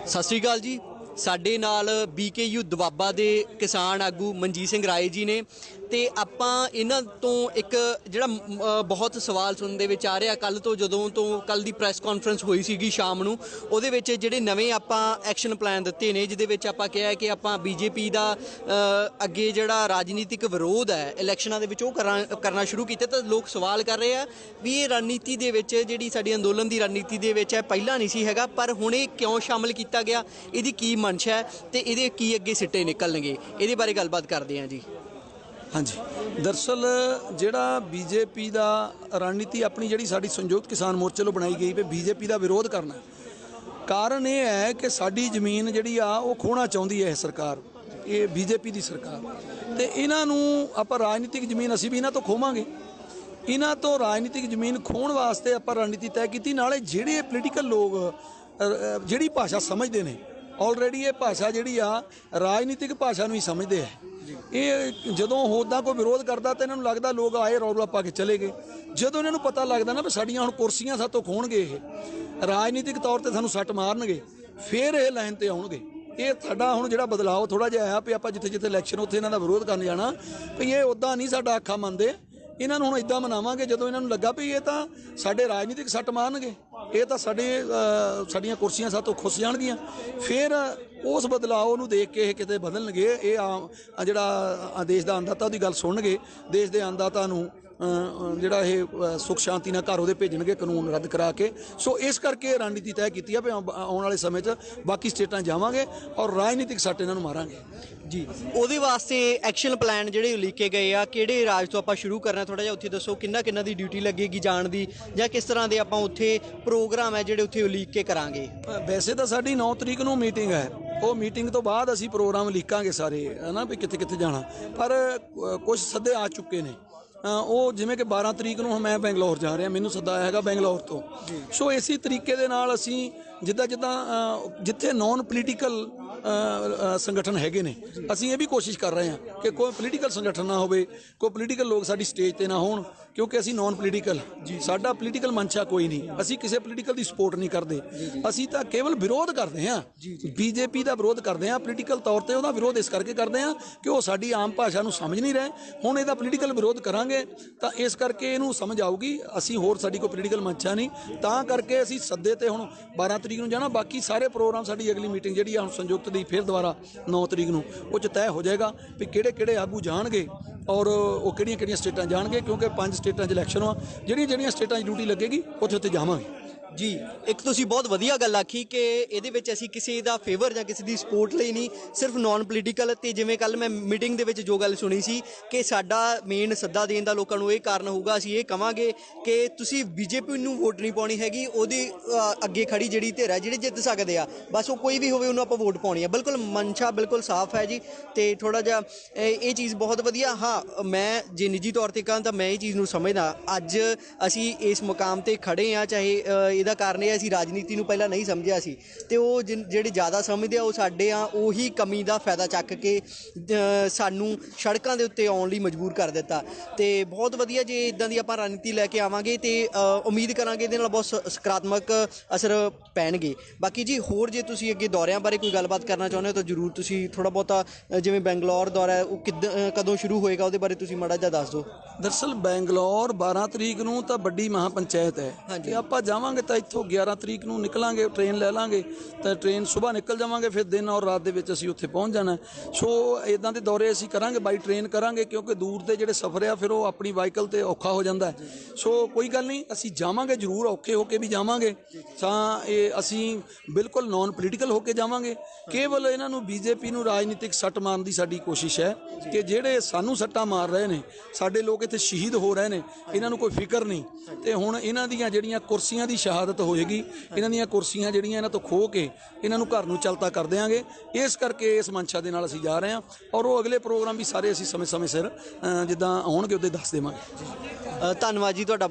ਸਤਿ ਸ਼੍ਰੀ ਅਕਾਲ ਜੀ। ਸਾਡੇ ਨਾਲ BKU ਦੁਆਬਾ ਦੇ ਕਿਸਾਨ ਆਗੂ ਮਨਜੀਤ ਸਿੰਘ ਰਾਏ ਜੀ ਨੇ ਤੇ ਆਪਾਂ ਇਹਨਾਂ ਤੋਂ ਇੱਕ ਜਿਹੜਾ ਬਹੁਤ ਸਵਾਲ ਸੁਣਨ ਦੇ ਵਿੱਚ ਆ ਰਿਹਾ ਕੱਲ ਤੋਂ, ਜਦੋਂ ਤੋਂ ਕੱਲ ਦੀ ਪ੍ਰੈਸ ਕਾਨਫਰੰਸ ਹੋਈ ਸੀਗੀ ਸ਼ਾਮ ਨੂੰ, ਉਹਦੇ ਵਿੱਚ ਜਿਹੜੇ ਨਵੇਂ ਆਪਾਂ ਐਕਸ਼ਨ ਪਲਾਨ ਦਿੱਤੇ ਨੇ, ਜਿਹਦੇ ਵਿੱਚ ਆਪਾਂ ਕਿਹਾ ਕਿ ਆਪਾਂ BJP ਦਾ ਅੱਗੇ ਜਿਹੜਾ ਰਾਜਨੀਤਿਕ ਵਿਰੋਧ ਹੈ ਇਲੈਕਸ਼ਨਾਂ ਦੇ ਵਿੱਚ ਉਹ ਕਰਨਾ ਸ਼ੁਰੂ ਕੀਤਾ। ਤਾਂ ਲੋਕ ਸਵਾਲ ਕਰ ਰਹੇ ਆ ਵੀ ਇਹ ਰਣਨੀਤੀ ਦੇ ਵਿੱਚ ਜਿਹੜੀ ਸਾਡੀ ਅੰਦੋਲਨ ਦੀ ਰਣਨੀਤੀ ਦੇ ਵਿੱਚ ਹੈ ਪਹਿਲਾਂ ਨਹੀਂ ਸੀ ਹੈਗਾ, ਪਰ ਹੁਣ ਇਹ ਕਿਉਂ ਸ਼ਾਮਲ ਕੀਤਾ ਗਿਆ, ਇਹਦੀ ਕੀ ਮਨਸ਼ਾ ਹੈ ਤੇ ਇਹਦੇ ਕੀ ਅੱਗੇ ਸਿੱਟੇ ਨਿਕਲਣਗੇ, ਇਹਦੇ ਬਾਰੇ ਗੱਲਬਾਤ ਕਰਦੇ ਹਾਂ ਜੀ। हाँ जी, दरअसल ਜਿਹੜਾ BJP ਦਾ ਰਣਨੀਤੀ ਆਪਣੀ ਜਿਹੜੀ ਸਾਡੀ ਸੰਯੁਕਤ ਕਿਸਾਨ ਮੋਰਚੇ ਵੱਲੋਂ ਬਣਾਈ ਗਈ ਵੀ BJP ਦਾ ਵਿਰੋਧ ਕਰਨਾ, ਕਾਰਨ ਇਹ ਹੈ ਕਿ ਸਾਡੀ ਜ਼ਮੀਨ ਜਿਹੜੀ ਆ ਉਹ ਖੋਣਾ ਚਾਹੁੰਦੀ ਹੈ ਇਹ ਸਰਕਾਰ, ਇਹ BJP ਦੀ ਸਰਕਾਰ। ਤੇ ਇਹਨਾਂ ਨੂੰ ਆਪਾਂ ਰਾਜਨੀਤਿਕ ਜ਼ਮੀਨ ਅਸੀਂ ਵੀ ਇਹਨਾਂ ਤੋਂ ਖੋਵਾਂਗੇ। ਇਹਨਾਂ ਤੋਂ ਰਾਜਨੀਤਿਕ ਜ਼ਮੀਨ ਖੋਣ ਵਾਸਤੇ ਆਪਾਂ ਰਣਨੀਤੀ ਤੈਅ ਕੀਤੀ। ਨਾਲੇ ਜਿਹੜੇ ਪੋਲੀਟੀਕਲ ਲੋਕ ਜਿਹੜੀ ਭਾਸ਼ਾ ਸਮਝਦੇ ਨੇ, ਆਲਰੇਡੀ ਇਹ ਭਾਸ਼ਾ ਜਿਹੜੀ ਆ ਰਾਜਨੀਤਿਕ ਭਾਸ਼ਾ ਨੂੰ ਹੀ ਸਮਝਦੇ ਆ। ਇਹ ਜਦੋਂ ਹੋਦਾ ਕੋਈ ਵਿਰੋਧ ਕਰਦਾ ਤਾਂ ਇਹਨਾਂ ਨੂੰ ਲੱਗਦਾ ਲੋਕ ਆਏ ਰੌਲਾ ਪਾ ਕੇ ਚਲੇ ਗਏ। ਜਦੋਂ ਇਹਨਾਂ ਨੂੰ ਪਤਾ ਲੱਗਦਾ ਨਾ ਵੀ ਸਾਡੀਆਂ ਹੁਣ ਕੁਰਸੀਆਂ ਸਾਤੋਂ ਖੋਣਗੇ, ਇਹ ਰਾਜਨੀਤਿਕ ਤੌਰ ਤੇ ਸਾਨੂੰ ਸੱਟ ਮਾਰਨਗੇ, ਫਿਰ ਇਹ ਲਾਈਨ ਤੇ ਆਉਣਗੇ। ਇਹ ਸਾਡਾ ਹੁਣ ਜਿਹੜਾ ਬਦਲਾਅ ਥੋੜਾ ਜਿਹਾ ਆਇਆ ਵੀ ਆਪਾਂ ਜਿੱਥੇ ਜਿੱਥੇ ਇਲੈਕਸ਼ਨ ਉੱਥੇ ਇਹਨਾਂ ਦਾ ਵਿਰੋਧ ਕਰਨ ਜਾਣਾ, ਵੀ ਇਹ ਉੱਦਾਂ ਨਹੀਂ ਸਾਡਾ ਆਖਾ ਮੰਨਦੇ। ਇਹਨਾਂ ਨੂੰ ਹੁਣ ਇੱਦਾਂ ਮਨਾਵਾਂਗੇ ਜਦੋਂ ਇਹਨਾਂ ਨੂੰ ਲੱਗਾ ਵੀ ਇਹ ਤਾਂ ਸਾਡੇ ਰਾਜਨੀਤਿਕ ਸੱਟ ਮਾਰਨਗੇ, ਇਹ ਤਾਂ ਸਾਡੀਆਂ ਕੁਰਸੀਆਂ ਸਾਤੋਂ ਖੁੱਸ ਜਾਣਗੀਆਂ, ਫਿਰ ਉਸ ਬਦਲਾਅ ਨੂੰ ਦੇਖ ਕੇ ਇਹ ਕਿਤੇ ਬਦਲਣਗੇ। ਇਹ ਆਮ ਜਿਹੜਾ ਦੇਸ਼ ਦਾ ਅੰਨਦਾਤਾ ਉਹਦੀ ਗੱਲ ਸੁਣਨਗੇ, ਦੇਸ਼ ਦੇ ਅੰਨਦਾਤਾ ਨੂੰ ਜਿਹੜਾ ਇਹ ਸੁੱਖ ਸ਼ਾਂਤੀ ਨਾਲ ਘਰ ਉਹਦੇ ਭੇਜਣਗੇ ਕਾਨੂੰਨ ਰੱਦ ਕਰਾ ਕੇ। ਸੋ ਇਸ ਕਰਕੇ ਰਣਨੀਤੀ ਤੈਅ ਕੀਤੀ ਆ ਵੀ ਆਉਣ ਵਾਲੇ ਸਮੇਂ 'ਚ ਬਾਕੀ ਸਟੇਟਾਂ ਜਾਵਾਂਗੇ ਔਰ ਰਾਜਨੀਤਿਕ ਸੱਟ ਇਹਨਾਂ ਨੂੰ ਮਾਰਾਂਗੇ ਜੀ। ਉਹਦੇ ਵਾਸਤੇ ਐਕਸ਼ਨ ਪਲਾਨ ਜਿਹੜੇ ਉਲੀਕੇ ਗਏ ਆ, ਕਿਹੜੇ ਰਾਜ ਤੋਂ ਆਪਾਂ ਸ਼ੁਰੂ ਕਰਨਾ, ਥੋੜਾ ਜਿਹਾ ਉੱਥੇ ਦੱਸੋ। ਕਿੰਨਾ ਦੀ ਡਿਊਟੀ ਲੱਗੇਗੀ ਜਾਣ ਦੀ, ਜਾਂ ਕਿਸ ਤਰ੍ਹਾਂ ਦੇ ਆਪਾਂ ਉੱਥੇ ਪ੍ਰੋਗਰਾਮ ਹੈ ਜਿਹੜੇ ਉੱਥੇ ਉਲੀਕ ਕੇ ਕਰਾਂਗੇ? ਵੈਸੇ ਤਾਂ ਸਾਡੀ 9 ਤਰੀਕ ਨੂੰ ਮੀਟਿੰਗ ਹੈ, ਉਹ ਮੀਟਿੰਗ ਤੋਂ ਬਾਅਦ ਅਸੀਂ ਪ੍ਰੋਗਰਾਮ ਲਿਖਾਂਗੇ ਸਾਰੇ, ਹੈ ਨਾ, ਵੀ ਕਿੱਥੇ ਕਿੱਥੇ ਜਾਣਾ। ਪਰ ਕੁਝ ਸੱਦੇ ਆ ਚੁੱਕੇ ਨੇ। ਉਹ ਜਿਵੇਂ ਕਿ 12 ਤਰੀਕ ਨੂੰ ਮੈਂ ਬੈਂਗਲੌਰ ਜਾ ਰਿਹਾ, ਮੈਨੂੰ ਸੱਦਾ ਆਇਆ ਹੈਗਾ ਬੈਂਗਲੌਰ ਤੋਂ। ਸੋ ਇਸੇ ਤਰੀਕੇ ਦੇ ਨਾਲ ਅਸੀਂ ਜਿੱਦਾਂ ਜਿੱਥੇ ਨੌਨ ਪੋਲੀਟੀਕਲ ਸੰਗਠਨ ਹੈਗੇ ਨੇ, ਅਸੀਂ ਇਹ ਵੀ ਕੋਸ਼ਿਸ਼ ਕਰ ਰਹੇ ਹਾਂ ਕਿ ਕੋਈ ਪੋਲੀਟੀਕਲ ਸੰਗਠਨ ਨਾ ਹੋਵੇ, ਕੋਈ ਪੋਲੀਟੀਕਲ ਲੋਕ ਸਾਡੀ ਸਟੇਜ ਤੇ ਨਾ ਹੋਣ, ਕਿਉਂਕਿ ਅਸੀਂ ਨੌਨ ਪੋਲੀਟੀਕਲ, ਸਾਡਾ ਪੋਲੀਟੀਕਲ ਮਨਸ਼ਾ ਕੋਈ ਨਹੀਂ। ਅਸੀਂ ਕਿਸੇ ਪੋਲੀਟੀਕਲ ਦੀ ਸਪੋਰਟ ਨਹੀਂ ਕਰਦੇ, ਅਸੀਂ ਤਾਂ ਕੇਵਲ ਵਿਰੋਧ ਕਰਦੇ ਹਾਂ, BJP ਦਾ ਵਿਰੋਧ ਕਰਦੇ ਹਾਂ। ਪੋਲੀਟੀਕਲ ਤੌਰ ਤੇ ਉਹਦਾ ਵਿਰੋਧ ਇਸ ਕਰਕੇ ਕਰਦੇ ਹਾਂ ਕਿ ਉਹ ਸਾਡੀ ਆਮ ਭਾਸ਼ਾ ਨੂੰ ਸਮਝ ਨਹੀਂ ਰਹੇ। ਹੁਣ ਇਹਦਾ ਪੋਲੀਟੀਕਲ ਵਿਰੋਧ ਕਰਾਂਗੇ ਤਾਂ ਇਸ ਕਰਕੇ ਇਹਨੂੰ ਸਮਝ ਆਊਗੀ। ਅਸੀਂ ਹੋਰ ਸਾਡੀ ਕੋਈ ਪੋਲੀਟੀਕਲ ਮਨਸ਼ਾ ਨਹੀਂ, ਤਾਂ ਕਰਕੇ ਅਸੀਂ ਸੱਦੇ ਤੇ ਹੁਣ 12 ਤਰੀਕ ਨੂੰ ਜਾਣਾ। ਬਾਕੀ ਸਾਰੇ ਪ੍ਰੋਗਰਾਮ ਸਾਡੀ ਅਗਲੀ ਮੀਟਿੰਗ ਜਿਹੜੀ ਆ ਹੁਣ ਸੰਯੁਕਤ ਦੀ ਫਿਰ ਦੁਬਾਰਾ 9 ਤਰੀਕ ਨੂੰ, ਉਹ 'ਚ ਤੈਅ ਹੋ ਜਾਏਗਾ ਵੀ ਕਿਹੜੇ ਕਿਹੜੇ ਆਗੂ ਜਾਣਗੇ ਔਰ ਉਹ ਕਿਹੜੀਆਂ ਕਿਹੜੀਆਂ ਸਟੇਟਾਂ ਜਾਣਗੇ, ਕਿਉਂਕਿ 5 ਸਟੇਟਾਂ 'ਚ ਇਲੈਕਸ਼ਨ ਆ। ਜਿਹੜੀਆਂ ਸਟੇਟਾਂ 'ਚ ਡਿਊਟੀ ਲੱਗੇਗੀ ਉੱਥੇ ਜਾਵਾਂਗੇ ਜੀ। ਇੱਕ ਤੁਸੀਂ ਬਹੁਤ ਵਧੀਆ ਗੱਲ ਆਖੀ ਕਿ ਇਹਦੇ ਵਿੱਚ ਅਸੀਂ ਕਿਸੇ ਦਾ ਫੇਵਰ ਜਾਂ ਕਿਸੇ ਦੀ ਸਪੋਰਟ ਲਈ ਨਹੀਂ, ਸਿਰਫ ਨਾਨ ਪੋਲੀਟੀਕਲ। ਤੇ ਜਿਵੇਂ ਕੱਲ ਮੈਂ ਮੀਟਿੰਗ ਦੇ ਵਿੱਚ ਜੋ ਗੱਲ ਸੁਣੀ ਸੀ ਕਿ ਸਾਡਾ ਮੇਨ ਸੱਦਾ ਦੇਣ ਦਾ ਲੋਕਾਂ ਨੂੰ ਇਹ ਕਾਰਨ ਹੋਊਗਾ, ਅਸੀਂ ਇਹ ਕਵਾਂਗੇ ਕਿ ਤੁਸੀਂ BJP ਨੂੰ ਵੋਟ ਨਹੀਂ ਪਾਉਣੀ ਹੈਗੀ, ਉਹਦੀ ਅੱਗੇ ਖੜੀ ਜਿਹੜੀ ਧਿਰ ਹੈ, ਜਿਹੜੇ ਜਿੱਤ ਸਕਦੇ ਆ, ਬਸ ਉਹ ਕੋਈ ਵੀ ਹੋਵੇ ਉਹਨੂੰ ਆਪਾਂ ਵੋਟ ਪਾਉਣੀ ਹੈ। ਬਿਲਕੁਲ ਮਨਸ਼ਾ ਬਿਲਕੁਲ ਸਾਫ਼ ਹੈ ਜੀ। ਤੇ ਥੋੜ੍ਹਾ ਜਿਹਾ ਇਹ ਚੀਜ਼ ਬਹੁਤ ਵਧੀਆ। ਹਾਂ, ਮੈਂ ਜੇ ਨਿੱਜੀ ਤੌਰ ਤੇ ਕਹਾਂ ਤਾਂ ਮੈਂ ਇਹ ਚੀਜ਼ ਨੂੰ ਸਮਝਦਾ। ਅੱਜ ਅਸੀਂ ਇਸ ਮੁਕਾਮ ਤੇ ਖੜੇ ਹਾਂ, ਚਾਹੇ ਇਹਦਾ ਕਾਰਨ ਇਹ ਅਸੀਂ ਰਾਜਨੀਤੀ ਨੂੰ ਪਹਿਲਾਂ ਨਹੀਂ ਸਮਝਿਆ ਸੀ, ਤੇ ਉਹ ਜਿਹੜੇ ਜ਼ਿਆਦਾ ਸਮਝਦੇ ਆ ਉਹ ਸਾਡੇ ਉਹੀ ਕਮੀ ਦਾ ਫਾਇਦਾ ਚੱਕ ਕੇ ਸਾਨੂੰ ਸੜਕਾਂ ਦੇ ਉੱਤੇ ਆਉਣ ਲਈ ਮਜਬੂਰ ਕਰ ਦਿੱਤਾ। ਤੇ ਬਹੁਤ ਵਧੀਆ ਜੇ ਇੱਦਾਂ ਦੀ ਆਪਾਂ ਰਣਨੀਤੀ ਲੈ ਕੇ ਆਵਾਂਗੇ ਤੇ ਉਮੀਦ ਕਰਾਂਗੇ ਇਹਦੇ ਨਾਲ ਬਹੁਤ ਸਕਾਰਾਤਮਕ ਅਸਰ ਪੈਣਗੇ। ਬਾਕੀ ਜੀ ਹੋਰ ਜੇ ਤੁਸੀਂ ਅੱਗੇ ਦੌਰਿਆਂ ਬਾਰੇ ਕੋਈ ਗੱਲਬਾਤ ਕਰਨਾ ਚਾਹੁੰਦੇ ਹੋ ਤਾਂ ਜ਼ਰੂਰ ਤੁਸੀਂ ਥੋੜ੍ਹਾ ਬਹੁਤਾ, ਜਿਵੇਂ ਬੈਂਗਲੌਰ ਦੌਰਾ ਉਹ ਕਦੋਂ ਸ਼ੁਰੂ ਹੋਏਗਾ ਉਹਦੇ ਬਾਰੇ ਤੁਸੀਂ ਮਾੜਾ ਜਿਹਾ ਦੱਸ ਦਿਓ। ਦਰਅਸਲ ਬੈਂਗਲੌਰ 12 ਤਰੀਕ ਨੂੰ ਤਾਂ ਵੱਡੀ ਮਹਾ ਪੰਚਾਇਤ ਹੈ, ਤੇ ਆਪਾਂ ਜਾਵਾਂਗੇ ਤਾਂ ਇੱਥੋਂ 11 ਤਰੀਕ ਨੂੰ ਨਿਕਲਾਂਗੇ, ਟ੍ਰੇਨ ਲੈ ਲਾਂਗੇ ਤਾਂ ਟ੍ਰੇਨ ਸੁਬਾਹ ਨਿਕਲ ਜਾਵਾਂਗੇ, ਫਿਰ ਦਿਨ ਔਰ ਰਾਤ ਦੇ ਵਿੱਚ ਅਸੀਂ ਉੱਥੇ ਪਹੁੰਚ ਜਾਣਾ। ਸੋ ਇੱਦਾਂ ਦੇ ਦੌਰੇ ਅਸੀਂ ਕਰਾਂਗੇ, ਬਾਈ ਟ੍ਰੇਨ ਕਰਾਂਗੇ, ਕਿਉਂਕਿ ਦੂਰ ਦੇ ਜਿਹੜੇ ਸਫ਼ਰ ਆ ਫਿਰ ਉਹ ਆਪਣੀ ਵਾਹੀਕਲ ਤੇ ਔਖਾ ਹੋ ਜਾਂਦਾ ਹੈ। ਸੋ ਕੋਈ ਗੱਲ ਨਹੀਂ, ਅਸੀਂ ਜਾਵਾਂਗੇ ਜ਼ਰੂਰ, ਔਖੇ ਹੋ ਕੇ ਵੀ ਜਾਵਾਂਗੇ। ਤਾਂ ਇਹ ਅਸੀਂ ਬਿਲਕੁਲ ਨੌਨ ਪੋਲੀਟੀਕਲ ਹੋ ਕੇ ਜਾਵਾਂਗੇ। ਕੇਵਲ ਇਹਨਾਂ ਨੂੰ BJP ਨੂੰ ਰਾਜਨੀਤਿਕ ਸੱਟ ਮਾਰਨ ਦੀ ਸਾਡੀ ਕੋਸ਼ਿਸ਼ ਹੈ ਕਿ ਜਿਹੜੇ ਸਾਨੂੰ ਸੱਟਾਂ ਮਾਰ ਰਹੇ ਨੇ, ਸਾਡੇ ਲੋਕ ਇੱਥੇ ਸ਼ਹੀਦ ਹੋ ਰਹੇ ਨੇ, ਇਹਨਾਂ ਨੂੰ ਕੋਈ ਫਿਕਰ ਨਹੀਂ। ਤੇ ਹੁਣ ਇਹਨਾਂ ਦੀਆਂ ਜਿਹੜੀਆਂ ਕੁਰਸੀਆਂ ਦੀ ਸ਼ਹਾਦਤ ਹੋਏਗੀ, ਇਹਨਾਂ ਦੀਆਂ ਕੁਰਸੀਆਂ ਜਿਹੜੀਆਂ ਇਹਨਾਂ ਤੋਂ ਖੋਹ ਕੇ ਇਹਨਾਂ ਨੂੰ ਘਰ ਨੂੰ ਚਲਤਾ ਕਰ ਦਿਆਂਗੇ। ਇਸ ਕਰਕੇ ਇਸ ਮਨਸ਼ਾ ਦੇ ਨਾਲ ਅਸੀਂ ਜਾ ਰਹੇ ਹਾਂ ਔਰ ਉਹ ਅਗਲੇ ਪ੍ਰੋਗਰਾਮ ਵੀ ਸਾਰੇ ਅਸੀਂ ਸਮੇਂ ਸਿਰ ਜਿੱਦਾਂ ਆਉਣਗੇ ਉਹਦੇ ਦੱਸ ਦੇਵਾਂਗੇ। ਧੰਨਵਾਦ ਜੀ ਤੁਹਾਡਾ।